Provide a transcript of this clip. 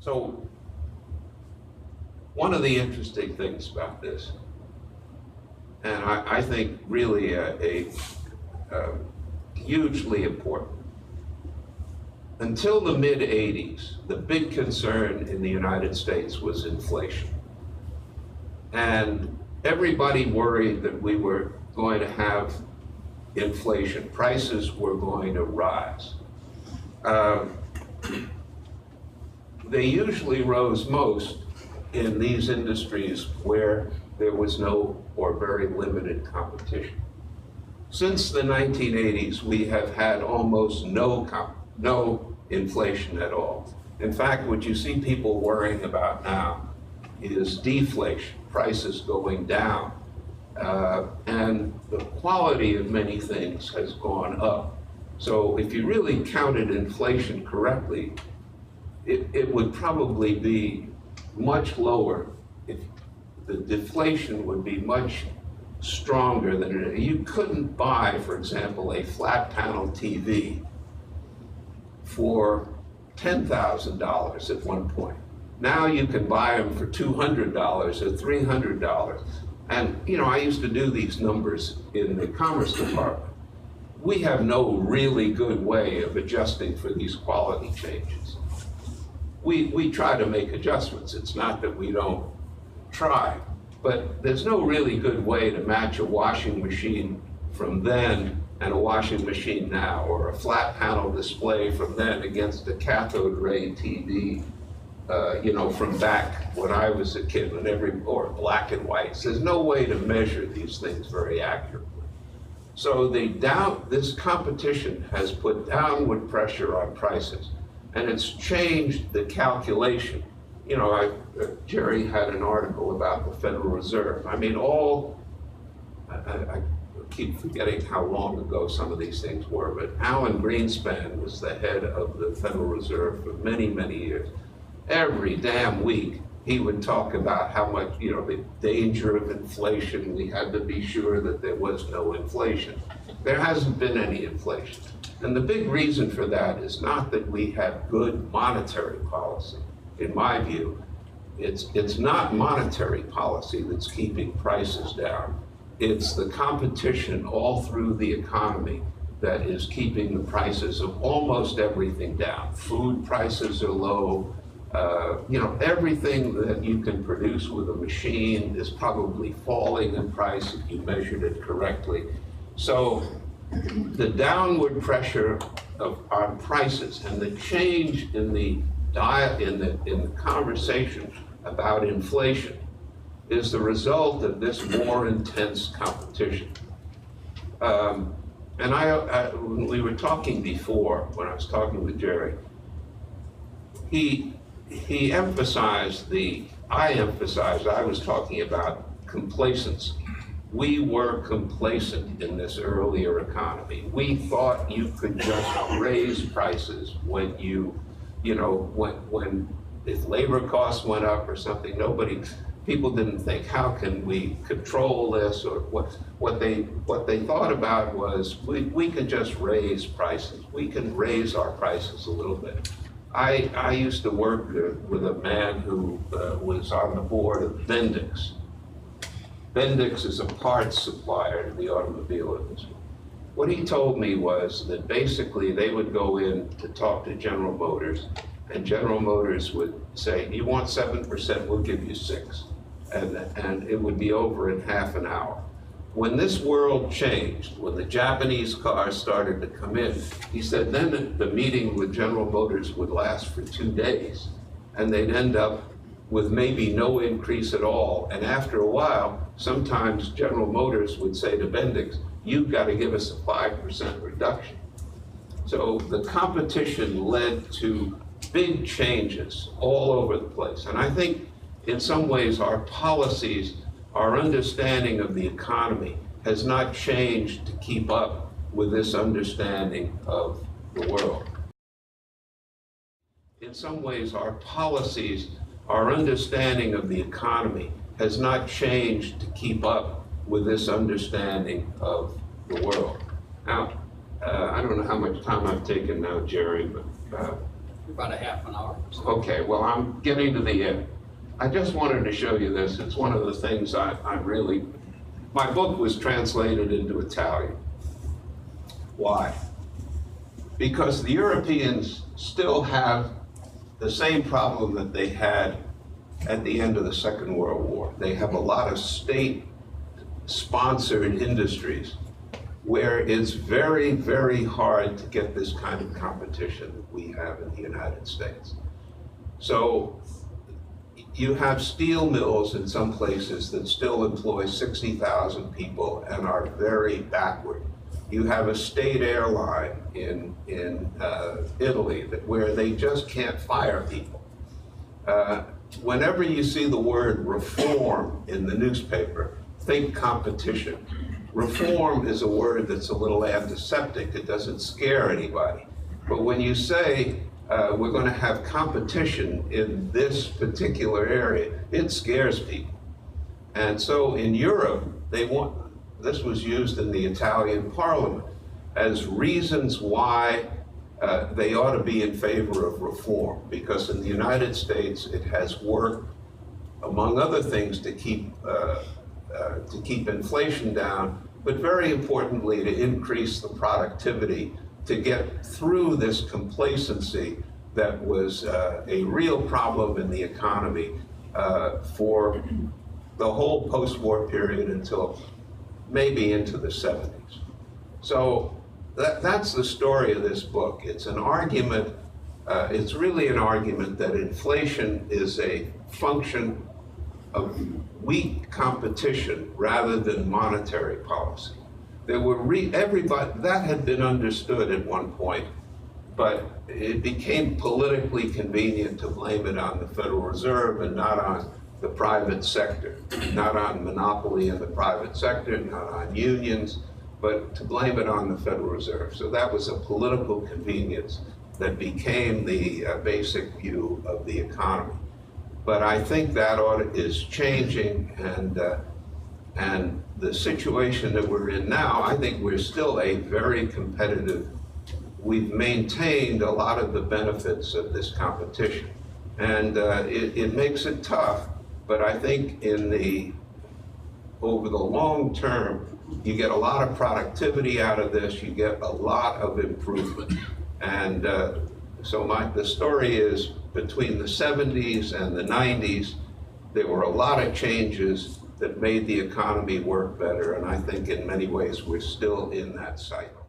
So one of the interesting things about this, and I think really a hugely important, until the mid-'80s, the big concern in the United States was inflation. And everybody worried that we were going to have inflation. Prices were going to rise. They usually rose most in these industries where there was no or very limited competition. Since the 1980s, we have had almost no inflation at all. In fact, what you see people worrying about now is deflation, prices going down, and the quality of many things has gone up. So if you really counted inflation correctly, it would probably be much lower. If the deflation would be much stronger than it. You couldn't buy, for example, a flat panel TV for $10,000 at one point. Now you can buy them for $200 or $300. And you know, I used to do these numbers in the Commerce Department. We have no really good way of adjusting for these quality changes. We try to make adjustments. It's not that we don't try, but there's no really good way to match a washing machine from then and a washing machine now, or a flat panel display from then against a cathode ray TV, you know, from back when I was a kid, or black and white. So there's no way to measure these things very accurately. So this competition has put downward pressure on prices, and it's changed the calculation. You know, Jerry had an article about the Federal Reserve. I mean, I keep forgetting how long ago some of these things were, but Alan Greenspan was the head of the Federal Reserve for many, many years. Every damn week, he would talk about how much, you know, the danger of inflation. We had to be sure that there was no inflation. There hasn't been any inflation. And the big reason for that is not that we have good monetary policy. In my view, it's not monetary policy that's keeping prices down. It's the competition all through the economy that is keeping the prices of almost everything down. Food prices are low. You know, everything that you can produce with a machine is probably falling in price if you measured it correctly. So the downward pressure on prices and the change in the in the conversation about inflation is the result of this more intense competition. And when we were talking before, when I was talking with Jerry, he emphasized I was talking about complacency. We were complacent in this earlier economy. We thought you could just raise prices when if labor costs went up or something, people didn't think, how can we control this? Or what they thought about was, we can just raise prices. We can raise our prices a little bit. I used to work with a man who was on the board of Bendix. Bendix is a parts supplier to the automobile industry. What he told me was that basically they would go in to talk to General Motors, and General Motors would say, you want 7%, we'll give you 6%. And it would be over in half an hour. When this world changed, when the Japanese cars started to come in, he said then the meeting with General Motors would last for 2 days, and they'd end up with maybe no increase at all. And after a while, sometimes General Motors would say to Bendix, you've got to give us a 5% reduction. So the competition led to big changes all over the place. And I think in some ways our policies, our understanding of the economy has not changed to keep up with this understanding of the world. In some ways our policies, our understanding of the economy has not changed to keep up with this understanding of the world. Now, I don't know how much time I've taken now, Jerry, but About a half an hour. Okay, well, I'm getting to the end. I just wanted to show you this. It's one of the things I really, my book was translated into Italian. Why? Because the Europeans still have the same problem that they had at the end of the Second World War. They have a lot of state-sponsored industries where it's very, very hard to get this kind of competition that we have in the United States. So you have steel mills in some places that still employ 60,000 people and are very backward. You have a state airline in Italy where they just can't fire people. Whenever you see the word reform in the newspaper, think competition. Reform is a word that's a little antiseptic. It doesn't scare anybody. But when you say we're going to have competition in this particular area, it scares people. And so in Europe, this was used in the Italian parliament as reasons why they ought to be in favor of reform, because in the United States, it has worked, among other things, to keep inflation down, but very importantly, to increase the productivity, to get through this complacency that was a real problem in the economy for the whole post-war period until maybe into the 70s. So that's the story of this book. It's an argument, it's really an argument that inflation is a function of weak competition rather than monetary policy. That had been understood at one point, but it became politically convenient to blame it on the Federal Reserve and not on the private sector, not on monopoly in the private sector, not on unions, but to blame it on the Federal Reserve. So that was a political convenience that became the basic view of the economy. But I think that is changing, and the situation that we're in now, I think we're still a very competitive. We've maintained a lot of the benefits of this competition, and it makes it tough. But I think over the long term, you get a lot of productivity out of this. You get a lot of improvement, and so the story is between the 70s and the 90s, there were a lot of changes that made the economy work better, and I think in many ways we're still in that cycle.